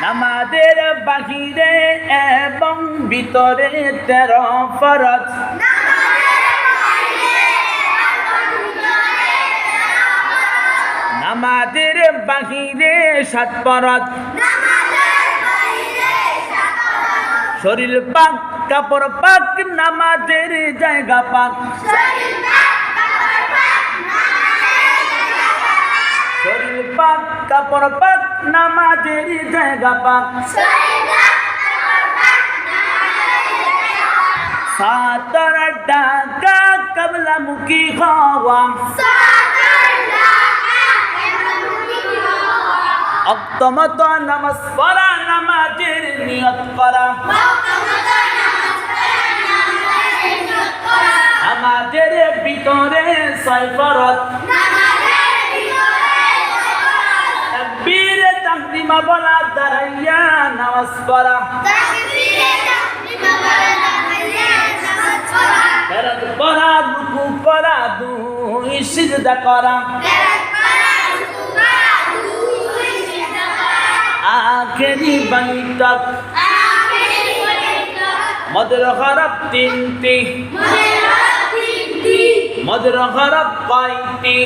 নামাজের বাহিরে এবং ভিতরে 13 ফরজ। নামাজের বাহিরে 7 ফরজ। শরীর পাক, কাপড় পাক, নামাজের জায়গা পাক। শরীর পাক, কাপড় পাক, নামাজের জায়গা পাক। সাতর ডাকা কবলামুখী হওয়া। অক্তমত নামাজ পড়া, নামাজের নিয়ত করা। নামাজের ভিতরে 6 ফরজ। তাকবীর তাহরিমা বলা, দাঁড়াইয়া নামাজ পড়া। ফরজ পড়া, রুকু করা, 2 সিজদা করা। আখেরি বৈঠক, মদের হরফ 3টি। মদের হরফ কয়টি?